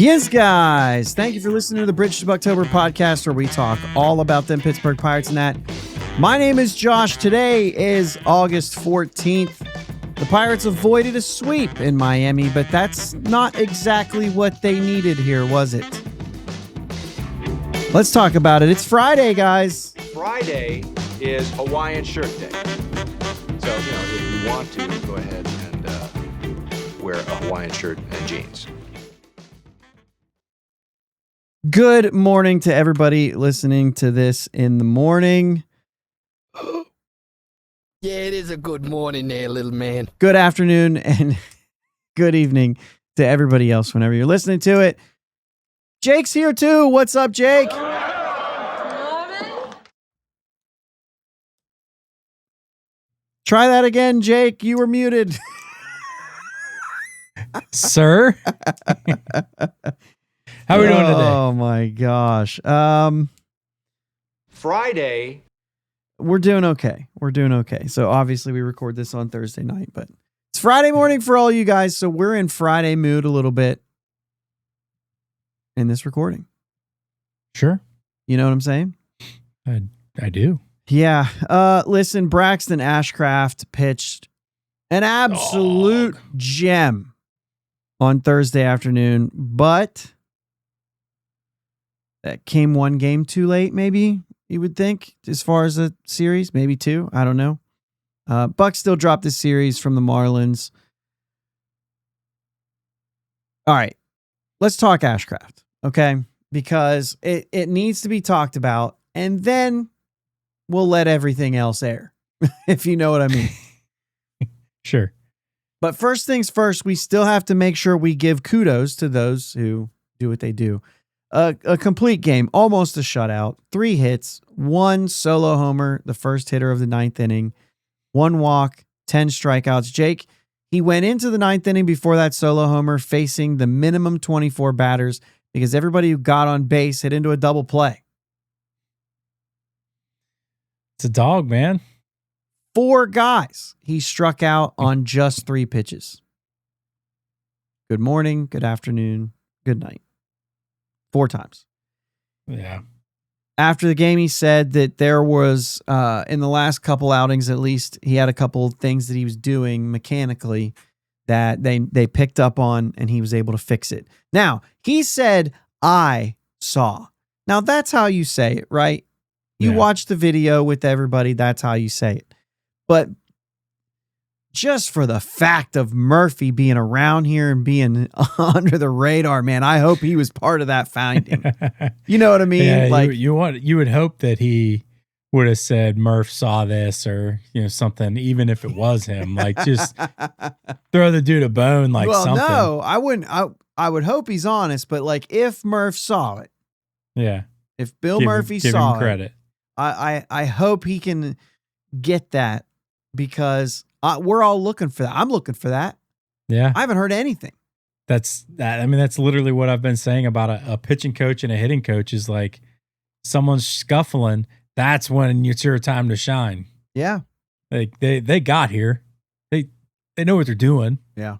Yes, guys. Thank you for listening to the Bridge to Buctober podcast, where we talk all about them Pittsburgh Pirates and that. My name is Josh. Today is August 14th. The Pirates avoided a sweep in Miami, but that's not exactly what they needed here, was it? Let's talk about it. It's Friday, guys. Friday is Hawaiian Shirt Day. So, if you want to, go ahead and wear a Hawaiian shirt and jeans. Good morning to everybody listening to this in the morning. Yeah, it is a good morning there, little man. Good afternoon and good evening to everybody else whenever you're listening to it. Jake's here too. What's up, Jake? Try that again, Jake. You were muted. Sir? How are we doing today? Oh my gosh. Friday. We're doing okay. So obviously we record this on Thursday night, but it's Friday morning for all you guys. So we're in Friday mood a little bit in this recording. Sure. You know what I'm saying? I do. Yeah. Listen, Braxton Ashcraft pitched an absolute gem on Thursday afternoon, but that came one game too late, maybe, you would think, as far as a series, maybe two. I don't know. Buck still dropped this series from the Marlins. All right. Let's talk Ashcraft, okay? Because it needs to be talked about, and then we'll let everything else air, if you know what I mean. Sure. But first things first, we still have to make sure we give kudos to those who do what they do. A complete game, almost a shutout, 3 hits, 1 solo homer, the first hitter of the 9th inning, 1 walk, 10 strikeouts. Jake, he went into the 9th inning before that solo homer facing the minimum 24 batters because everybody who got on base hit into a double play. It's a dog, man. 4 guys he struck out on just 3 pitches. Good morning, good afternoon, good night. 4 times. Yeah. After the game, he said that there was, in the last couple outings at least, he had a couple of things that he was doing mechanically that they picked up on and he was able to fix it. Now, he said, I saw. Now, that's how you say it, right? You watch the video with everybody, that's how you say it. But just for the fact of Murphy being around here and being under the radar, man, I hope he was part of that finding. You know what I mean? Yeah, like you would hope that he would have said Murph saw this or something, even if it was him. Like just throw the dude a bone, like something. No, I wouldn't. I would hope he's honest, but like if Murph saw it, if Bill Murphy saw him credit. it, I hope he can get that because we're all looking for that. I'm looking for that. Yeah. I haven't heard anything. That's literally what I've been saying about a pitching coach and a hitting coach is like someone's scuffling. That's when it's your time to shine. Yeah. Like they got here. They know what they're doing. Yeah.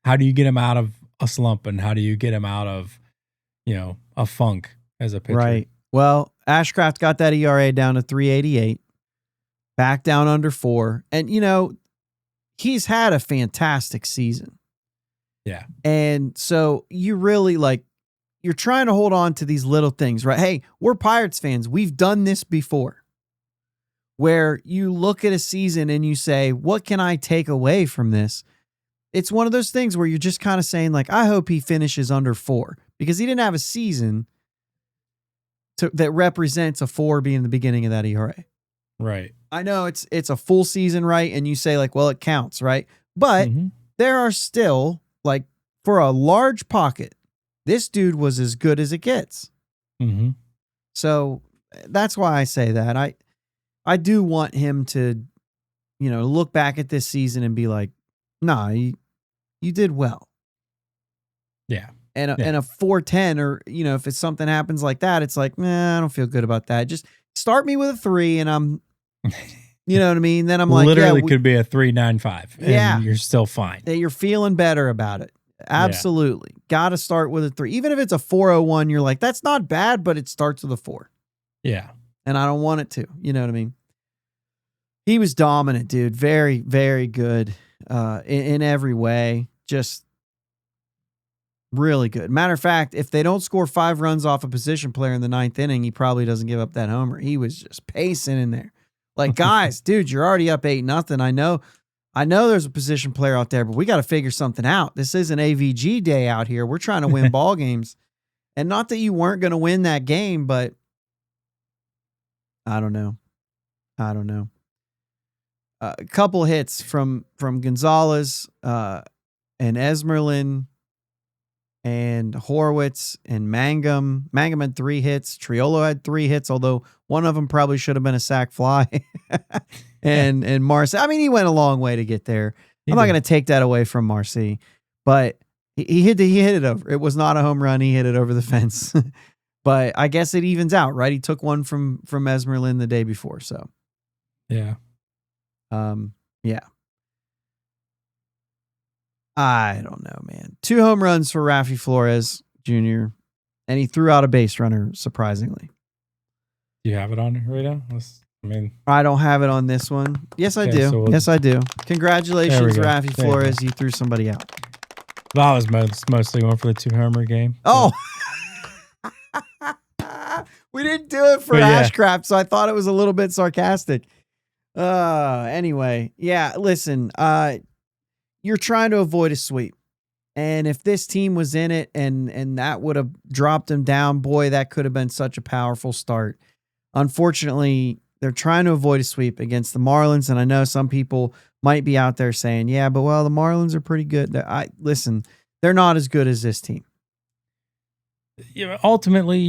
How do you get him out of a slump and how do you get him out of, a funk as a pitcher? Right. Well, Ashcraft got that ERA down to 3.88. Back down under 4. And, he's had a fantastic season. Yeah. And so you really you're trying to hold on to these little things, right? Hey, we're Pirates fans. We've done this before where you look at a season and you say, what can I take away from this? It's one of those things where you're just kind of saying I hope he finishes under 4 because he didn't have a season that represents a 4 being the beginning of that ERA. Right. I know it's a full season, right? And you say well, it counts, right? But there are still for a large pocket, this dude was as good as it gets. Mm-hmm. So that's why I say that. I do want him to, look back at this season and be like, nah, you did well. Yeah. And a 4.10 or, if it's something happens like that, it's like, nah, I don't feel good about that. Just start me with a 3 and I'm, you know what I mean? Then I'm like, literally could be a 3.95 and yeah, you're still fine. You're feeling better about it. Absolutely. Got to start with a 3. Even if it's a 401, you're like, that's not bad, but it starts with a 4. Yeah. And I don't want it to. You know what I mean? He was dominant, dude. Very, very good in every way. Just really good. Matter of fact, if they don't score 5 runs off a position player in the 9th inning, he probably doesn't give up that homer. He was just pacing in there. Like, guys, dude, you're already up 8-0. I know there's a position player out there, but we got to figure something out. This isn't AVG day out here. We're trying to win ball games. And not that you weren't going to win that game, but I don't know. A couple hits from Gonzalez and Esmerlin and Horwitz and Mangum. Mangum had 3 hits. Triolo had 3 hits, although one of them probably should have been a sac fly. and Marcy, I mean, he went a long way to get there. I'm not going to take that away from Marcy, but he hit it over. It was not a home run. He hit it over the fence. But I guess it evens out, right? He took one from Esmerlin the day before, so. Yeah. Yeah. I don't know, man. 2 home runs for Rafi Flores Jr., and he threw out a base runner, surprisingly. Do you have it on right now? I don't have it on this one. Yes, I do. So yes, I do. Congratulations, go. Rafi Flores. You threw somebody out. Well, I was mostly going for the 2-homer game. Oh. We didn't do it for Ashcraft, so I thought it was a little bit sarcastic. Anyway, yeah, listen, you're trying to avoid a sweep. And if this team was in it and that would have dropped them down, boy, that could have been such a powerful start. Unfortunately, they're trying to avoid a sweep against the Marlins. And I know some people might be out there saying, yeah, but well, the Marlins are pretty good. Listen, they're not as good as this team. Yeah, ultimately,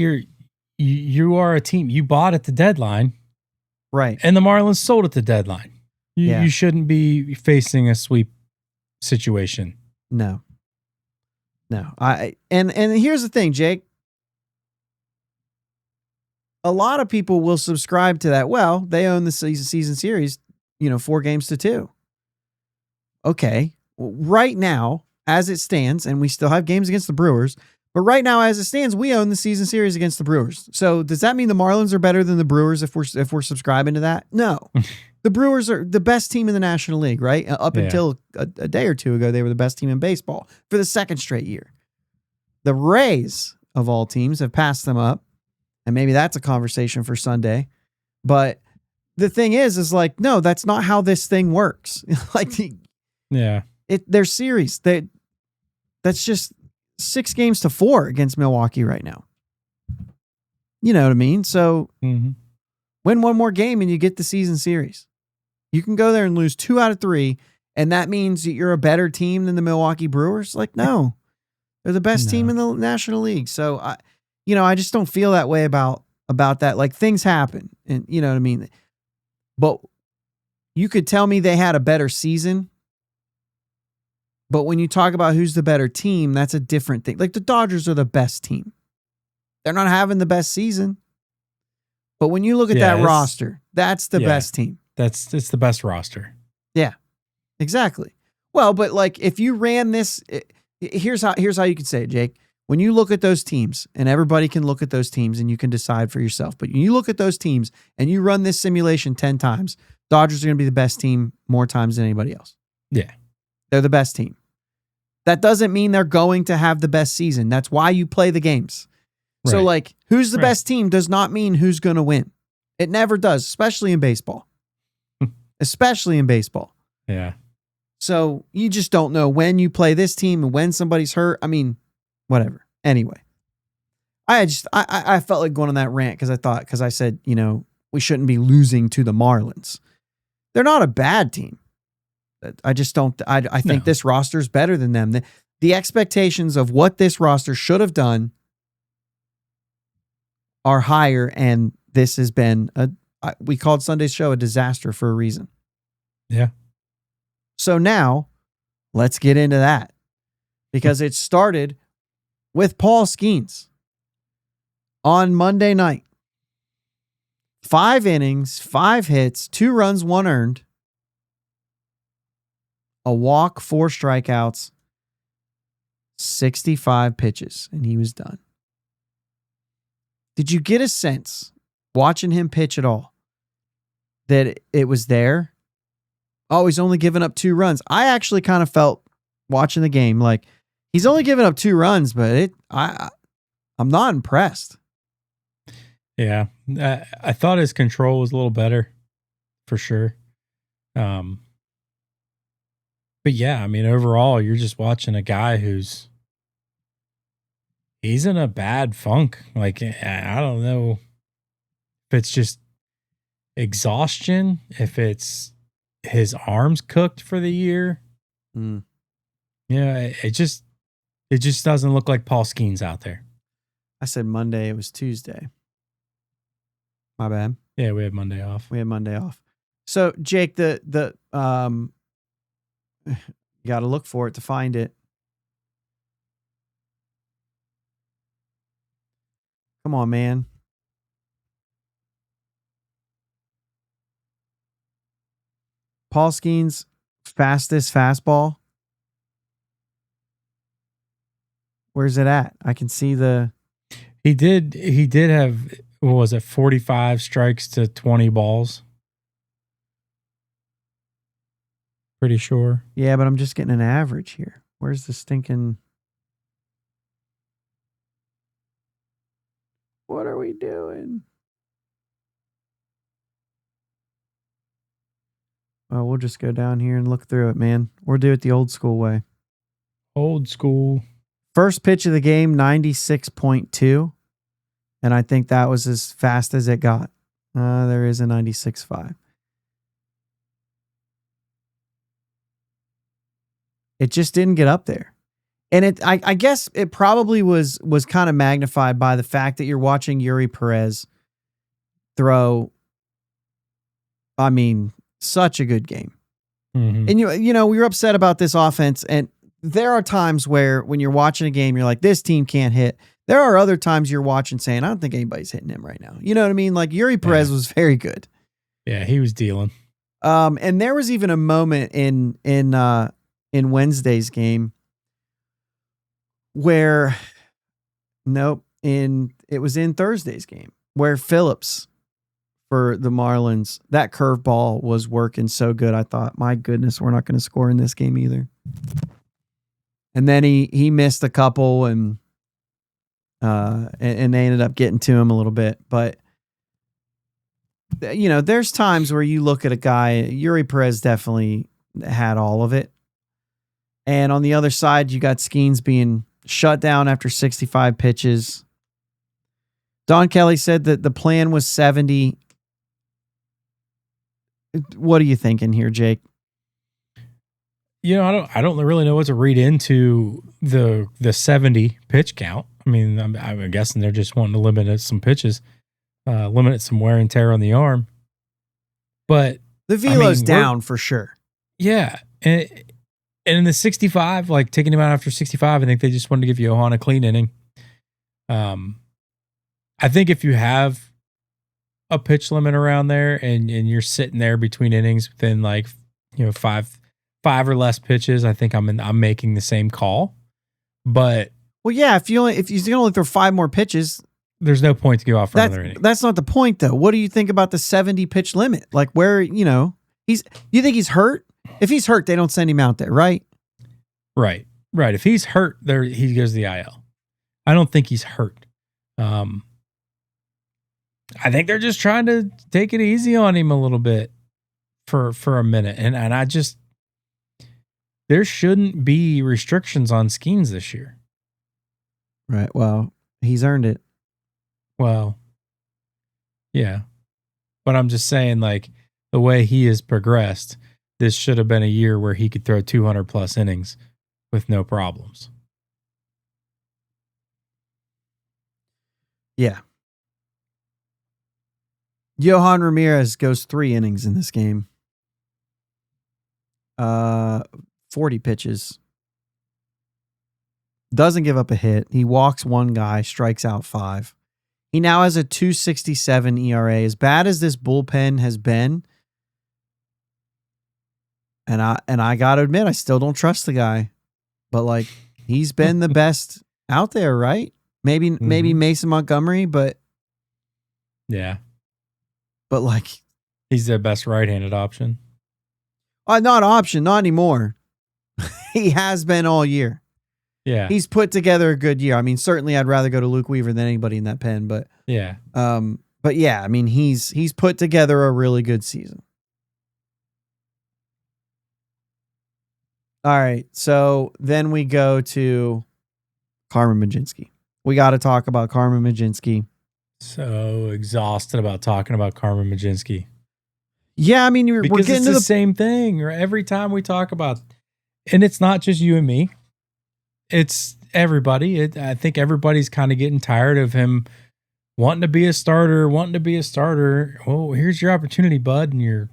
you are a team. You bought at the deadline. Right. And the Marlins sold at the deadline. You shouldn't be facing a sweep situation. No. And here's the thing, Jake. A lot of people will subscribe to that. Well, they own the season series, 4-2. Okay. Right now, as it stands, and we still have games against the Brewers, but right now, as it stands, we own the season series against the Brewers. So does that mean the Marlins are better than the Brewers if we're subscribing to that? No. The Brewers are the best team in the National League, right? Up until a day or two ago, they were the best team in baseball for the 2nd straight year. The Rays, of all teams, have passed them up, and maybe that's a conversation for Sunday. But the thing is like, no, that's not how this thing works. Their series. That's just 6-4 against Milwaukee right now. You know what I mean? So win one more game and you get the season series. You can go there and lose 2 out of 3, and that means that you're a better team than the Milwaukee Brewers. Like, no, they're the best team in the National League. So I just don't feel that way about that. Like, things happen, and you know what I mean? But you could tell me they had a better season. But when you talk about who's the better team, that's a different thing. Like, the Dodgers are the best team. They're not having the best season. But when you look at that roster, that's the best team. It's the best roster. Yeah, exactly. Well, but like, if you ran this, here's how you could say it, Jake. When you look at those teams, and everybody can look at those teams and you can decide for yourself. But when you look at those teams and you run this simulation 10 times, Dodgers are going to be the best team more times than anybody else. Yeah. They're the best team. That doesn't mean they're going to have the best season. That's why you play the games. Right. So, like, who's the best team does not mean who's going to win. It never does, especially in baseball. Especially in baseball. Yeah. So, you just don't know when you play this team and when somebody's hurt. I mean, whatever. Anyway, I felt like going on that rant because I said, we shouldn't be losing to the Marlins. They're not a bad team. I just don't. I think this roster is better than them. The expectations of what this roster should have done are higher, and this has been we called Sunday's show a disaster for a reason. Yeah. So now, let's get into that, because it started with Paul Skenes on Monday night. 5 innings, 5 hits, 2 runs, 1 earned. A walk, 4 strikeouts. 65 pitches, and he was done. Did you get a sense, watching him pitch at all, that it was there? Oh, he's only given up 2 runs. I actually kind of felt, watching the game, like, he's only given up 2 runs, but I'm not impressed. Yeah. I thought his control was a little better, for sure. But yeah, I mean, overall, you're just watching a guy he's in a bad funk. Like, I don't know if it's just exhaustion, if it's his arms cooked for the year. Yeah, it just doesn't look like Paul Skenes out there. I said Monday. It was Tuesday. My bad. Yeah, we had Monday off. So Jake, you got to look for it to find it. Come on, man. Paul Skenes' fastest fastball. Where's it at? I can see the. He did have, what was it, 45 strikes to 20 balls? Pretty sure. Yeah, but I'm just getting an average here. Where's the stinking. What are we doing? Oh, we'll just go down here and look through it, man. We'll do it the old school way. Old school. First pitch of the game, 96.2. And I think that was as fast as it got. There is a 96.5. It just didn't get up there. And I guess it probably was kind of magnified by the fact that you're watching Yuri Perez throw, I mean, such a good game. Mm-hmm. And you know, we were upset about this offense, and there are times where when you're watching a game, you're like, this team can't hit. There are other times you're watching saying, I don't think anybody's hitting him right now. You know what I mean? Like Yuri Perez was very good. Yeah, he was dealing. And there was even a moment in Wednesday's game where, it was in Thursday's game where Phillips for the Marlins, that curveball was working so good. I thought, my goodness, we're not going to score in this game either. And then he missed a couple and they ended up getting to him a little bit. But, you know, there's times where you look at a guy, Yuri Perez definitely had all of it. And on the other side, you got Skenes being shut down after 65 pitches. Don Kelly said that the plan was 70. What are you thinking here, Jake? You know, I don't really know what to read into the 70 pitch count. I mean, I'm guessing they're just wanting to limit some pitches, limit some wear and tear on the arm. But the velo's down for sure. Yeah. And in the 65, like taking him out after 65, I think they just wanted to give Johan a clean inning. I think if you have a pitch limit around there and you're sitting there between innings within like, you know, five or less pitches, I think I'm making the same call. But well, yeah, if you can only throw 5 more pitches, there's no point to go off for another inning. That's not the point though. What do you think about the 70 pitch limit? Like where, you know, you think he's hurt? If he's hurt, they don't send him out there, right? Right. If he's hurt, he goes to the IL. I don't think he's hurt. I think they're just trying to take it easy on him a little bit for a minute. And I just, there shouldn't be restrictions on Skenes this year. Right. Well, he's earned it. Well, yeah. But I'm just saying, like, the way he has progressed, this should have been a year where he could throw 200 plus innings with no problems. Yeah. Johan Ramirez goes 3 innings in this game. 40 pitches. Doesn't give up a hit. He walks 1 guy, strikes out 5. He now has a 2.67 ERA. As bad as this bullpen has been, and I got to admit, I still don't trust the guy. But like, he's been the best out there, right? Maybe Mason Montgomery, but yeah, like he's the best right-handed option. Not option, not anymore. He has been all year. Yeah, He's put together a good year. I mean, certainly I'd rather go to Luke Weaver than anybody in that pen, but yeah. But yeah, I mean, he's put together a really good season. All right, so then we go to Carmen Mlodzinski. We got to talk about Carmen Mlodzinski. So exhausted about talking about Carmen Mlodzinski. Yeah, I mean, we're getting it's to the same thing every time we talk about, and it's not just you and me. It's everybody. I think everybody's kind of getting tired of him wanting to be a starter. Well, here's your opportunity, bud, and you're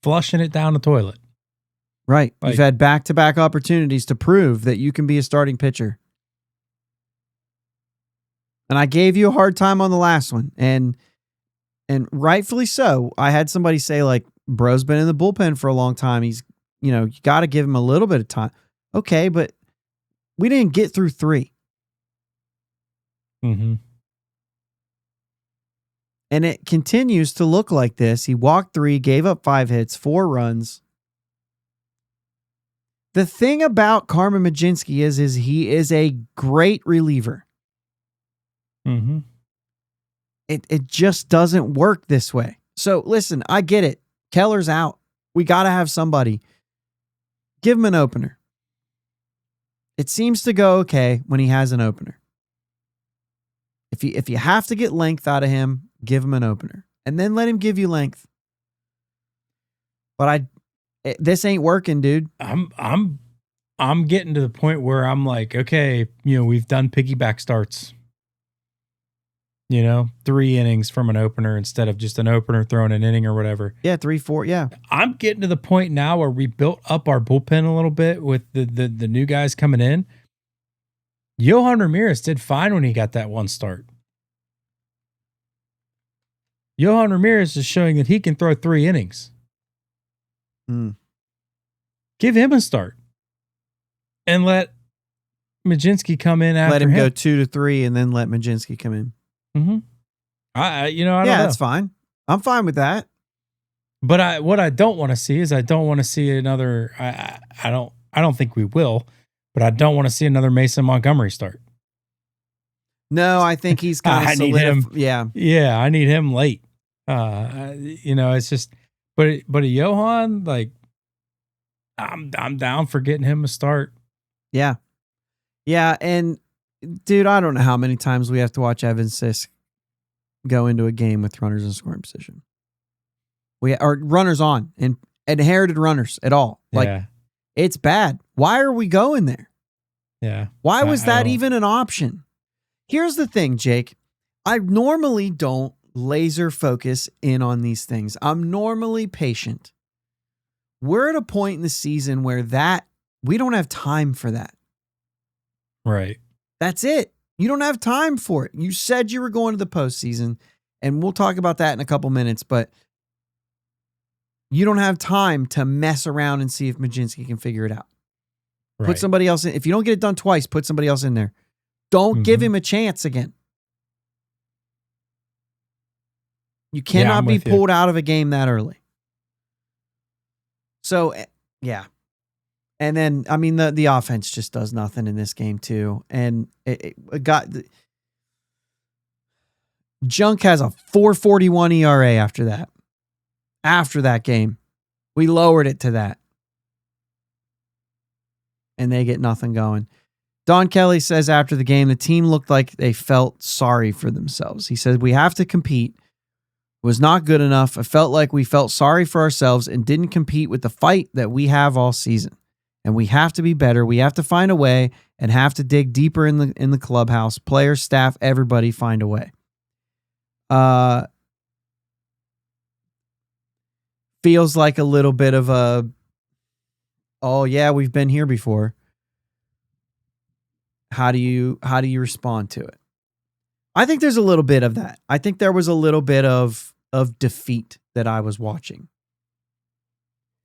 flushing it down the toilet. Right. You've had back-to-back opportunities to prove that you can be a starting pitcher. And I gave you a hard time on the last one. And rightfully so. I had somebody say, like, bro's been in the bullpen for a long time. He's, you got to give him a little bit of time. Okay, but we didn't get through 3. Mm-hmm. And it continues to look like this. He walked 3, gave up 5 hits, 4 runs. The thing about Carmen Mlodzinski is he is a great reliever. Mm-hmm. It just doesn't work this way. So listen, I get it. Keller's out. We got to have somebody. Give him an opener. It seems to go okay when he has an opener. If you have to get length out of him, give him an opener. And then let him give you length. But this ain't working, dude. I'm getting to the point where I'm like, okay, we've done piggyback starts. 3 innings from an opener instead of just an opener throwing an inning or whatever. Yeah, 3, 4, yeah. I'm getting to the point now where we built up our bullpen a little bit with the new guys coming in. Yohan Ramirez did fine when he got that 1 start. Yohan Ramirez is showing that he can throw 3 innings. Give him a start. And let Mlodzinski come in after him. Let him go 2 to 3 and then let Mlodzinski come in. Mm-hmm. I don't know. That's fine. I'm fine with that. But what I don't want to see is I don't want to see another. I don't think we will, but I don't want to see another Mason Montgomery start. No, I think he's kind of need him. Yeah, I need him late. It's just, but a Yohan, like, I'm down for getting him a start. Yeah, and dude, I don't know how many times we have to watch Evan Sisk go into a game with runners in scoring position. We are runners on and inherited runners at all. Like, it's bad. Why are we going there? Yeah. Why was that even an option? Here's the thing, Jake. I normally don't laser focus in on these things. I'm normally patient. We're at a point in the season where we don't have time for that. Right. That's it. You don't have time for it. You said you were going to the postseason, and we'll talk about that in a couple minutes, but you don't have time to mess around and see if Mlodzinski can figure it out. Right. Put somebody else in. If you don't get it done twice, put somebody else in there. Don't give him a chance again. You cannot be pulled out of a game that early. So, yeah. And then, I mean, the offense just does nothing in this game, too. And it got... Junk has a 4.41 ERA after that. After that game. We lowered it to that. And they get nothing going. Don Kelly says after the game, the team looked like they felt sorry for themselves. He said, we have to compete. It was not good enough. I felt like we felt sorry for ourselves and didn't compete with the fight that we have all season. And we have to be better. We have to find a way and have to dig deeper in the clubhouse. Players, staff, everybody find a way. Feels like a little bit of a, oh yeah, we've been here before. How do you respond to it? I think there's a little bit of that. I think there was a little bit of defeat that I was watching.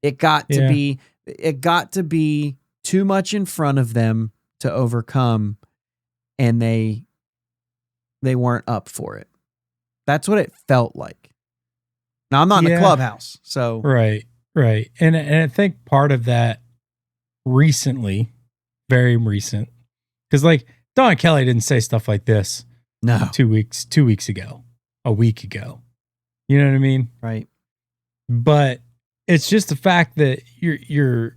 It got to be too much in front of them to overcome, and they weren't up for it. That's what it felt like. Now, I'm not in the clubhouse, so. Right. And I think part of that recently, very recent, because like Don Kelly didn't say stuff like this 2 weeks ago, a week ago. You know what I mean? Right. But it's just the fact that you're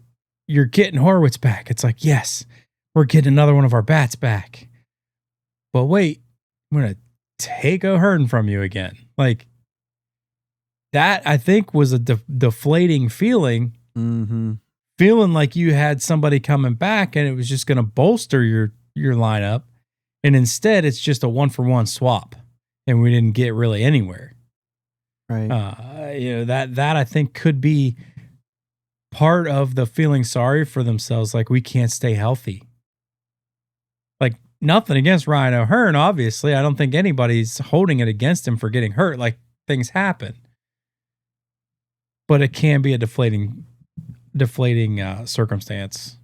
getting Horwitz back. It's like, yes, we're getting another one of our bats back. But wait, I'm going to take O'Hearn from you again. Like, that, I think, was a deflating feeling. Mm-hmm. Feeling like you had somebody coming back and it was just going to bolster your lineup. And instead, it's just a 1-for-1 swap. And we didn't get really anywhere. Right. That I think could be part of the feeling sorry for themselves. Like, we can't stay healthy. Like, nothing against Ryan O'Hearn, obviously. I don't think anybody's holding it against him for getting hurt. Like, things happen. But it can be a deflating circumstance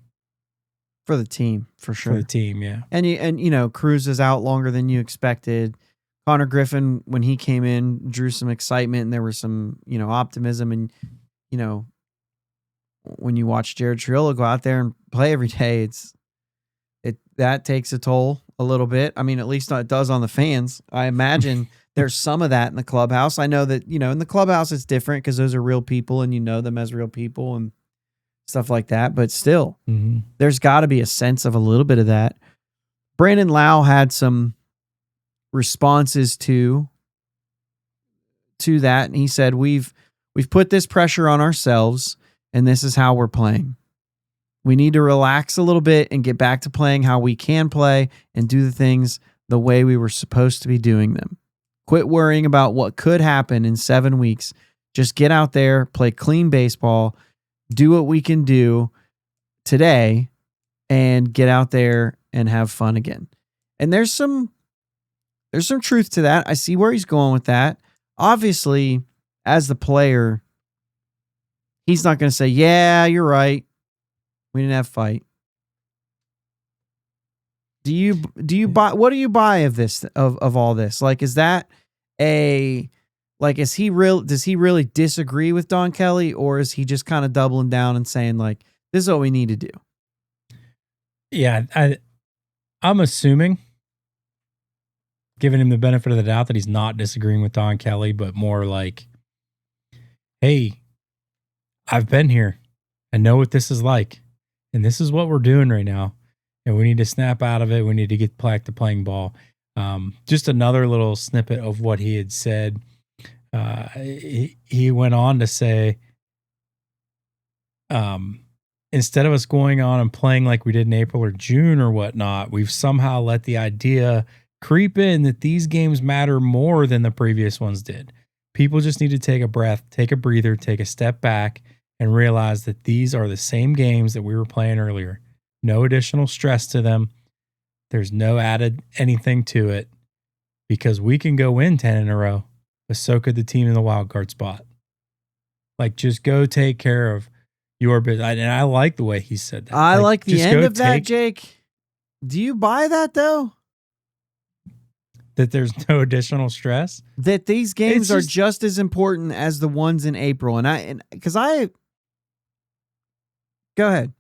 for the team, for sure. For the team, yeah. And Cruz is out longer than you expected. Connor Griffin, when he came in, drew some excitement, and there was some, optimism. And, when you watch Jared Triolo go out there and play every day, that takes a toll a little bit. I mean, at least it does on the fans. I imagine there's some of that in the clubhouse. I know that, in the clubhouse it's different because those are real people and you know them as real people and stuff like that. But still, there's got to be a sense of a little bit of that. Brandon Lau had some responses to that, and he said, we've put this pressure on ourselves, and this is how we're playing. We need to relax a little bit and get back to playing how we can play and do the things the way we were supposed to be doing them. Quit worrying about what could happen in 7 weeks. Just get out there, play clean baseball, do what we can do today, and get out there and have fun again. And there's some truth to that. I see where he's going with that. Obviously, as the player, he's not going to say, yeah, you're right. We didn't have a fight. Do you buy, what do you buy of this, of all this? Like, is that does he really disagree with Don Kelly, or is he just kind of doubling down and saying, like, this is what we need to do? Yeah. I'm assuming, giving him the benefit of the doubt, that he's not disagreeing with Don Kelly, but more like, hey, I've been here. I know what this is like. And this is what we're doing right now. And we need to snap out of it. We need to get back to playing ball. Just another little snippet of what he had said. He went on to say, instead of us going on and playing like we did in April or June or whatnot, we've somehow let the idea creep in that these games matter more than the previous ones did. People just need to take a breath, take a breather, take a step back, and realize that these are the same games that we were playing earlier. No additional stress to them. There's no added anything to it, because we can go win 10 in a row, but so could the team in the wild card spot. Like, just go take care of your business. And I like the way he said that. I like the end of that, Jake. Do you buy that, though? That there's no additional stress? That these games are just as important as the ones in April. Go ahead.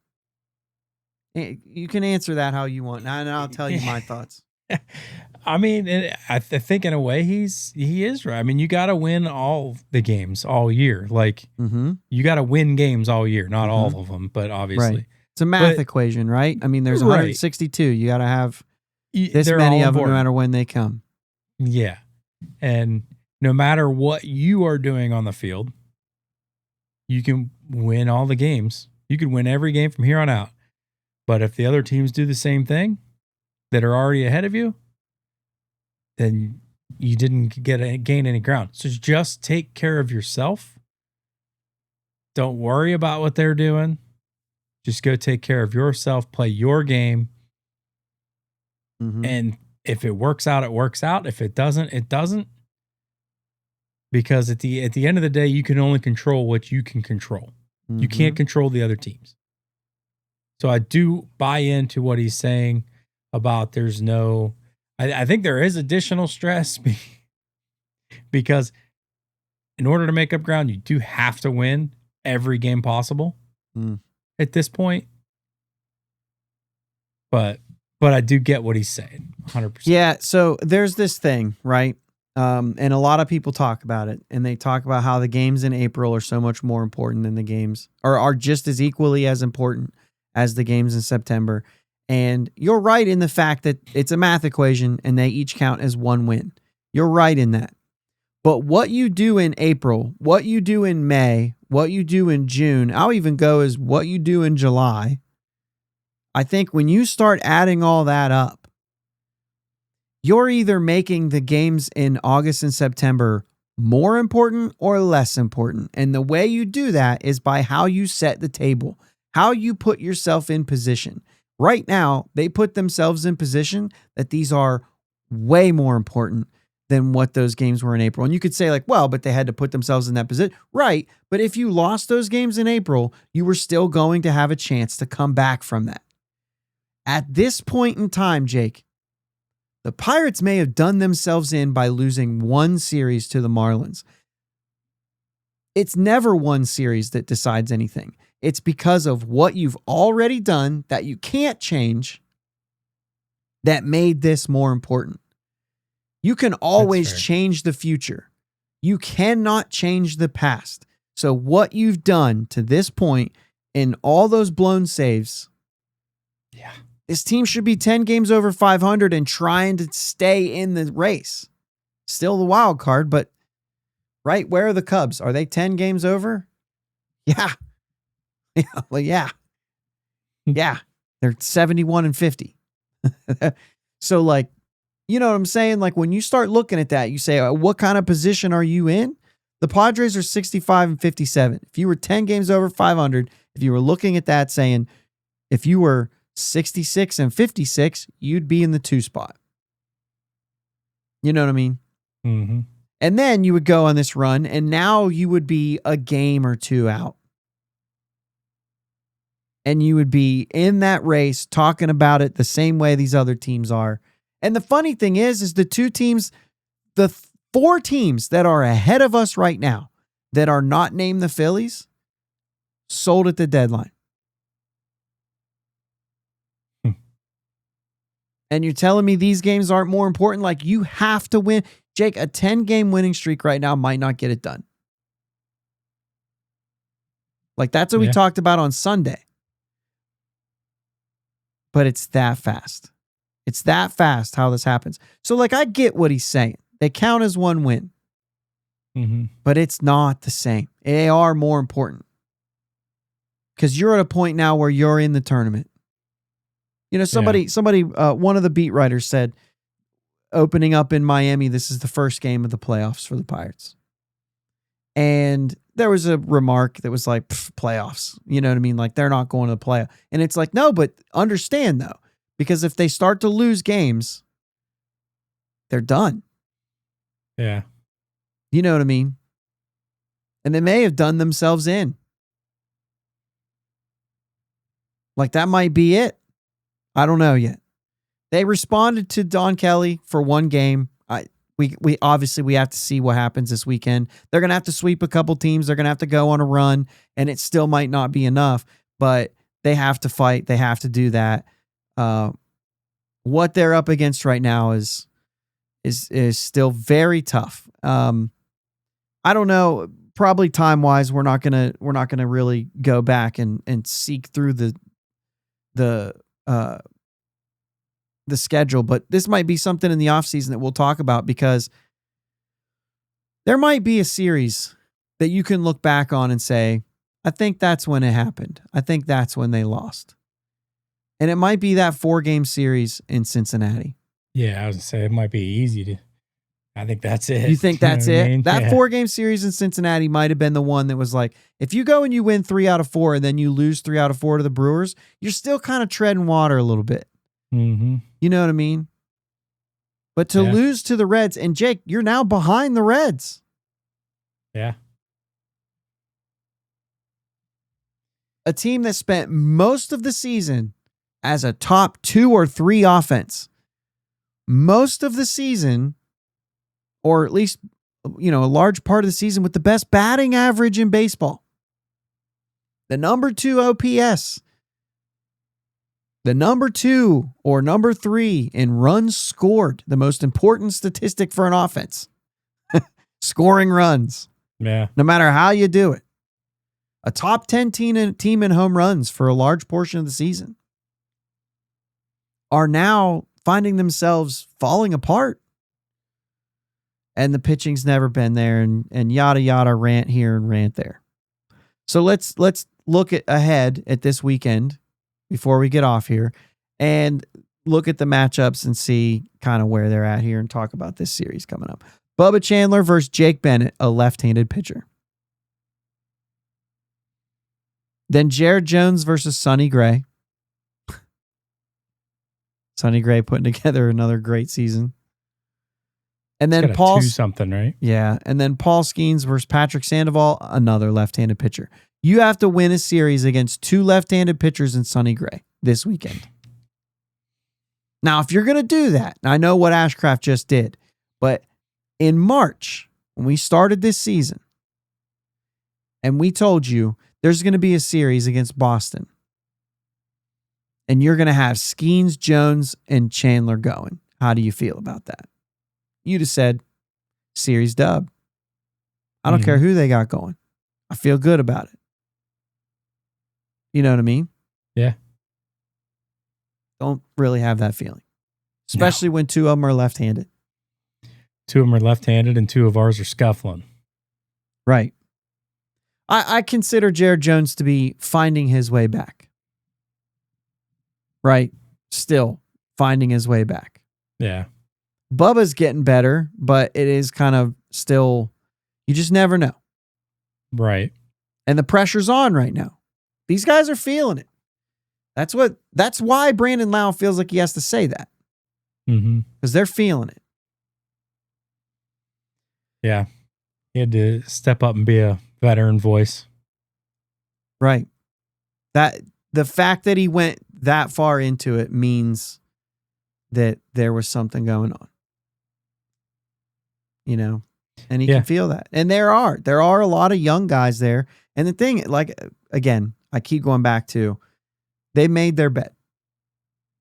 You can answer that how you want, and I'll tell you my thoughts. I mean, I think in a way he is right. I mean, you got to win all the games all year. Like, you got to win games all year, not all of them, but obviously. Right. It's a math equation, right? I mean, there's 162. You got to have this many of them no matter when they come. Yeah. And no matter what you are doing on the field, you can win all the games. You could win every game from here on out. But if the other teams do the same thing that are already ahead of you, then you didn't gain any ground. So just take care of yourself. Don't worry about what they're doing. Just go take care of yourself, play your game. And if it works out, it works out. If it doesn't, it doesn't. Because at the end of the day, you can only control what you can control. You can't control the other teams. So I do buy into what he's saying about there's no, I think there is additional stress because in order to make up ground, you do have to win every game possible at this point. But I do get what he's saying 100%. Yeah. So there's this thing, right? And a lot of people talk about it, and they talk about how the games in April are so much more important than the games, or are just as equally as important as the games in September. And you're right in the fact that it's a math equation and they each count as one win. You're right in that. But what you do in April, what you do in May, what you do in June, I'll even go as what you do in July. I think when you start adding all that up, you're either making the games in August and September more important or less important. And the way you do that is by how you set the table, how you put yourself in position. Right now, they put themselves in position that these are way more important than what those games were in April. And you could say like, well, but they had to put themselves in that position. Right. But if you lost those games in April, you were still going to have a chance to come back from that. At this point in time, Jake, the Pirates may have done themselves in by losing one series to the Marlins. It's never one series that decides anything. It's because of what you've already done that you can't change that made this more important. You can always change the future. You cannot change the past. So what you've done to this point in all those blown saves, this team should be 10 games over 500 and trying to stay in the race. Still the wild card, but right, where are the Cubs? Are they 10 games over? Yeah. Yeah. They're 71 and 50. So like, you know what I'm saying? Like when you start looking at that, you say, what kind of position are you in? The Padres are 65 and 57. If you were 10 games over 500, if you were looking at that saying, if you were 66 and 56, you'd be in the 2 spot. You know what I mean? Mm-hmm. And then you would go on this run, and now you would be a game or 2 out. And you would be in that race talking about it the same way these other teams are. And the funny thing is the 2 teams, the 4 teams that are ahead of us right now that are not named the Phillies, sold at the deadline. And you're telling me these games aren't more important? Like you have to win. Jake, a 10-game winning streak right now might not get it done. Like that's what we talked about on Sunday. But it's that fast. It's that fast how this happens. So like I get what he's saying. They count as one win. Mm-hmm. But it's not the same. They are more important. Because you're at a point now where you're in the tournament. You know, somebody, one of the beat writers said, opening up in Miami, this is the first game of the playoffs for the Pirates. And there was a remark that was like, playoffs. You know what I mean? Like, they're not going to the playoff. And it's like, no, but understand, though. Because if they start to lose games, they're done. Yeah. You know what I mean? And they may have done themselves in. Like, that might be it. I don't know yet. They responded to Don Kelly for one game. We obviously we have to see what happens this weekend. They're gonna have to sweep a couple teams. They're gonna have to go on a run, and it still might not be enough. But they have to fight. They have to do that. What they're up against right now is still very tough. I don't know. Probably time wise, we're not gonna really go back and seek through the schedule, but this might be something in the offseason that we'll talk about because there might be a series that you can look back on and say, I think that's when it happened. I think that's when they lost. And it might be that 4-game series in Cincinnati. Yeah, I was going to say it might be easy to. I think that's it. You think that's it? I mean? That 4-game series in Cincinnati might have been the one that was like, if you go and you win 3 out of 4 and then you lose 3 out of 4 to the Brewers, you're still kind of treading water a little bit. Mm-hmm. You know what I mean? But to lose to the Reds, and Jake, you're now behind the Reds. Yeah. A team that spent most of the season as a top 2 or 3 offense. Most of the season, or at least, a large part of the season with the best batting average in baseball. The number 2 OPS. The number 2 or number 3 in runs scored. The most important statistic for an offense. Scoring runs. Yeah. No matter how you do it. A top 10 team in home runs for a large portion of the season. Are now finding themselves falling apart. And the pitching's never been there, and yada yada, rant here and rant there. So let's look ahead at this weekend before we get off here and look at the matchups and see kind of where they're at here and talk about this series coming up. Bubba Chandler versus Jake Bennett, a left-handed pitcher. Then Jared Jones versus Sonny Gray. Sonny Gray putting together another great season. And then Paul something, right? Yeah, and then Paul Skenes versus Patrick Sandoval, another left-handed pitcher. You have to win a series against 2 left-handed pitchers in Sonny Gray this weekend. Now, if you're going to do that, I know what Ashcraft just did, but in March, when we started this season, and we told you there's going to be a series against Boston, and you're going to have Skenes, Jones, and Chandler going. How do you feel about that? You'd have said, series dub. I don't care who they got going. I feel good about it. You know what I mean? Yeah. Don't really have that feeling. Especially when 2 of them are left-handed. 2 of them are left-handed and 2 of ours are scuffling. Right. I consider Jared Jones to be finding his way back. Right. Still finding his way back. Yeah. Bubba's getting better, but it is kind of still, you just never know. Right. And the pressure's on right now. These guys are feeling it. That's why Brandon Lau feels like he has to say that. Because they're feeling it. Yeah. He had to step up and be a veteran voice. Right. That the fact that he went that far into it means that there was something going on. And he can feel that. And there are a lot of young guys there. And the thing, like, again, I keep going back to, they made their bet.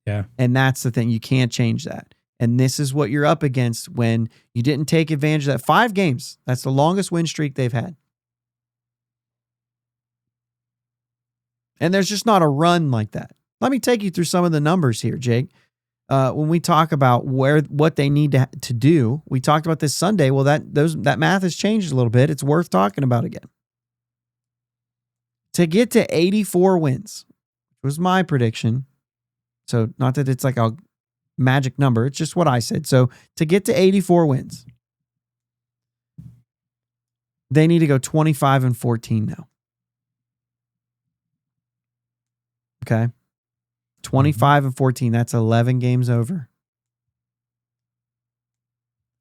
Yeah. And that's the thing. You can't change that. And this is what you're up against when you didn't take advantage of that. 5 games. That's the longest win streak they've had. And there's just not a run like that. Let me take you through some of the numbers here, Jake. When we talk about what they need to do, we talked about this Sunday. Well, that math has changed a little bit. It's worth talking about again. To get to 84 wins, which was my prediction. So not that it's like a magic number. It's just what I said. So to get to 84 wins, they need to go 25-14 now. Okay. 25-14. That's 11 games over.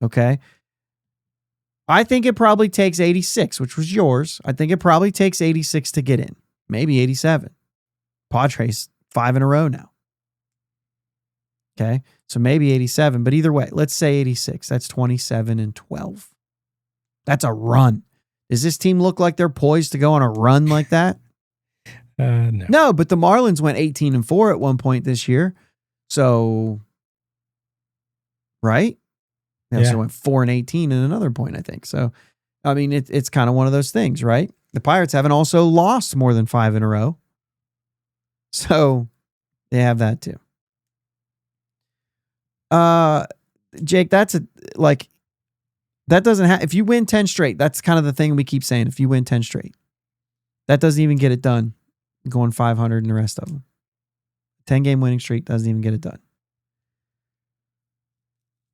Okay. I think it probably takes 86, which was yours. I think it probably takes 86 to get in. Maybe 87. Padres 5 in a row now. Okay. So maybe 87, but either way, let's say 86. That's 27-12. That's a run. Does this team look like they're poised to go on a run like that? No. No, but the Marlins went 18-4 at one point this year. So, right? They also went 4-18 at another point, I think. So, I mean, it's kind of one of those things, right? The Pirates haven't also lost more than 5 in a row. So, they have that too. Jake, that doesn't have, if you win 10 straight, that's kind of the thing we keep saying. If you win 10 straight, that doesn't even get it done. Going 500 and the rest of them. 10-game winning streak doesn't even get it done.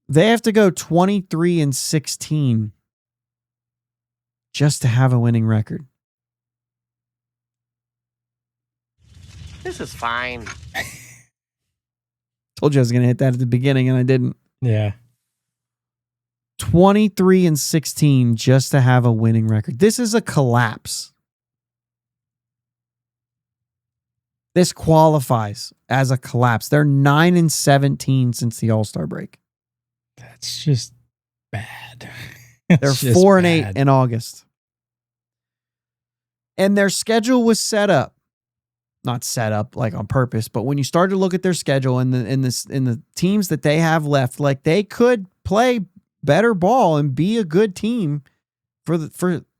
They have to go 23-16 just to have a winning record. This is fine. Told you I was going to hit that at the beginning and I didn't. Yeah. 23-16 just to have a winning record. This is a collapse. This qualifies as a collapse. They're 9-17 since the All-Star break. That's just bad. They're 4-8 in August. And their schedule was set up. Not set up like on purpose, but when you start to look at their schedule and the teams that they have left, like they could play better ball and be a good team for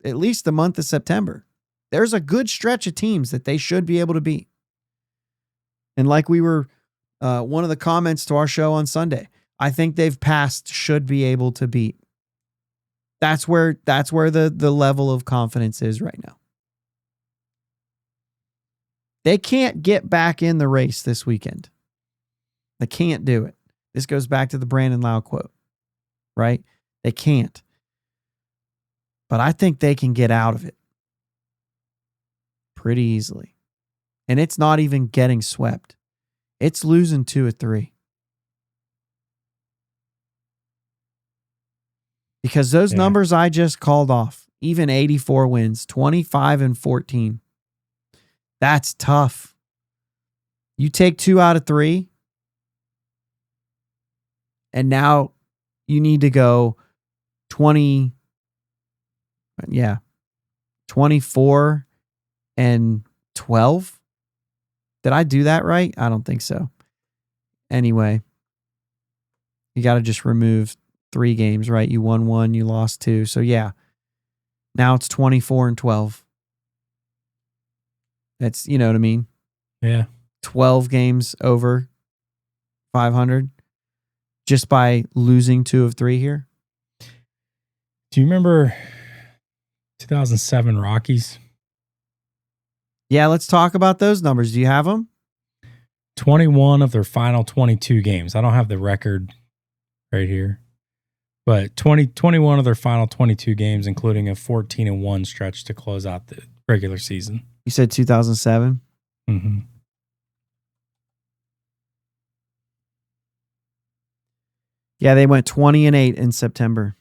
at least the month of September. There's a good stretch of teams that they should be able to beat. And like we were, one of the comments to our show on Sunday, I think they've passed should be able to beat. That's where the level of confidence is right now. They can't get back in the race this weekend. They can't do it. This goes back to the Brandon Lau quote, right? They can't. But I think they can get out of it pretty easily. And it's not even getting swept. It's losing 2 or 3. Because those numbers I just called off, even 84 wins, 25-14. That's tough. You take 2 out of 3, and now you need to go 24-12. Did I do that right? I don't think so. Anyway, you got to just remove 3 games, right? You won 1, you lost 2. So yeah, now it's 24-12. That's, you know what I mean? Yeah. 12 games over 500 just by losing 2 of 3 here. Do you remember 2007 Rockies? Yeah, let's talk about those numbers. Do you have them? 21 of their final 22 games. I don't have the record right here. But 21 of their final 22 games, including a 14-1 stretch to close out the regular season. You said 2007? Mm-hmm. Yeah, they went 20-8 in September.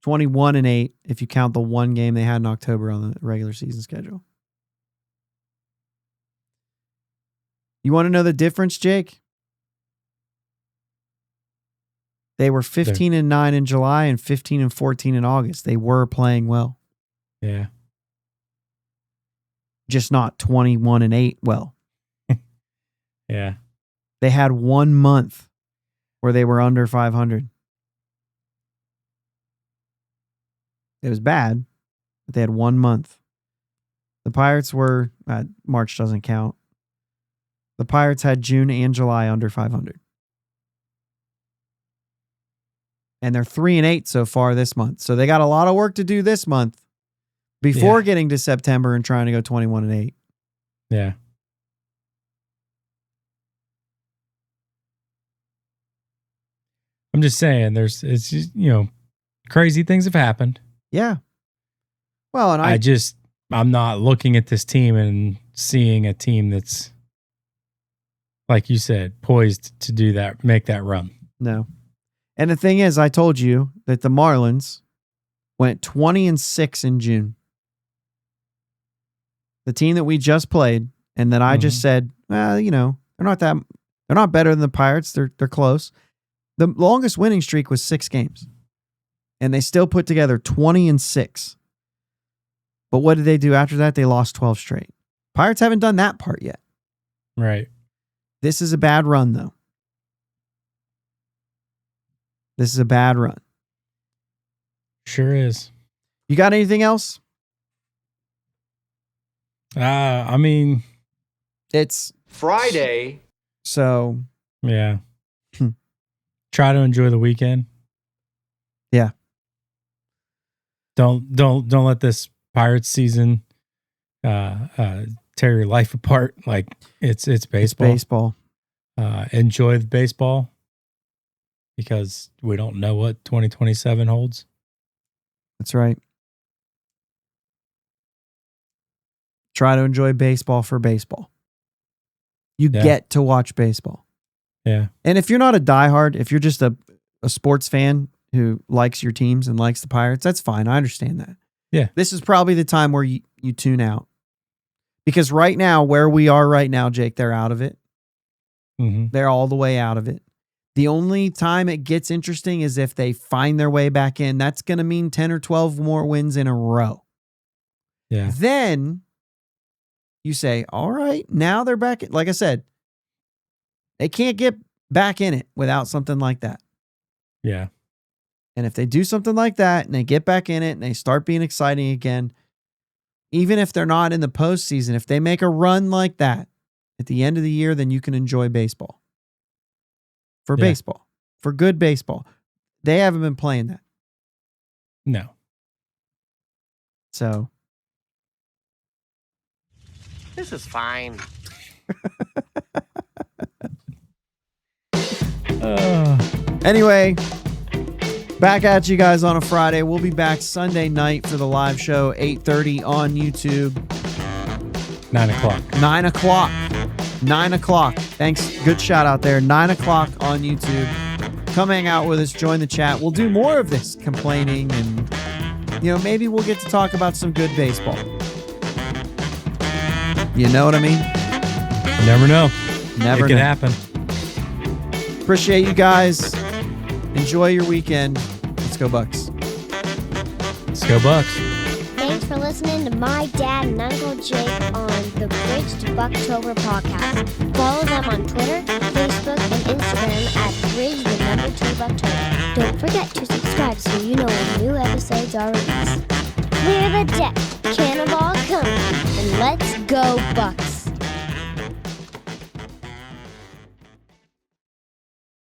$21-8 if you count the 1 game they had in October on the regular season schedule. You want to know the difference, Jake? They were 15-9 in July and 15-14 in August. They were playing well. Yeah. Just not 21-8 well. Yeah. They had 1 month where they were under 500. It was bad, but they had 1 month. The Pirates were, March doesn't count. The Pirates had June and July under 500. And they're 3-8 so far this month. So they got a lot of work to do this month before getting to September and trying to go 21-8. Yeah. I'm just saying it's just, crazy things have happened. Yeah. Well, and I'm not looking at this team and seeing a team that's, like you said, poised to do that, make that run. No. And the thing is, I told you that the Marlins went 20-6 in June. The team that we just played, and that I just said, well, they're not better than the Pirates. They're close. The longest winning streak was 6 games. And they still put together 20-6. But what did they do after that? They lost 12 straight. Pirates haven't done that part yet. Right. This is a bad run, though. This is a bad run. Sure is. You got anything else? It's Friday. So. Yeah. Try to enjoy the weekend. Yeah. Don't let this Pirates season tear your life apart. Like it's baseball. It's baseball. Enjoy the baseball because we don't know what 2027 holds. That's right. Try to enjoy baseball for baseball. You get to watch baseball. Yeah. And if you're not a diehard, if you're just a sports fan who likes your teams and likes the Pirates, that's fine. I understand that. Yeah. This is probably the time where you tune out. Because right now, where we are right now, Jake, they're out of it. Mm-hmm. They're all the way out of it. The only time it gets interesting is if they find their way back in. That's going to mean 10 or 12 more wins in a row. Yeah. Then you say, all right, now they're back. Like I said, they can't get back in it without something like that. Yeah. And if they do something like that and they get back in it and they start being exciting again, even if they're not in the postseason, if they make a run like that at the end of the year, then you can enjoy baseball. For baseball. For good baseball. They haven't been playing that. No. So. This is fine. Anyway, back at you guys on a Friday. We'll be back Sunday night for the live show, 8:30 on YouTube. 9 o'clock. 9 o'clock. 9 o'clock. Thanks. Good shout out there. 9 o'clock on YouTube. Come hang out with us. Join the chat. We'll do more of this complaining and, maybe we'll get to talk about some good baseball. You know what I mean? Never know. Never It can know. happen. Appreciate you guys. Enjoy your weekend. Let's go Bucks. Let's go Bucks. Thanks for listening to my dad and Uncle Jake on the Bridge to Buctober podcast. Follow them on Twitter, Facebook, and Instagram at Bridge2Buctober. Don't forget to subscribe so you know when new episodes are released. Clear the deck, cannonball coming, and let's go Bucks.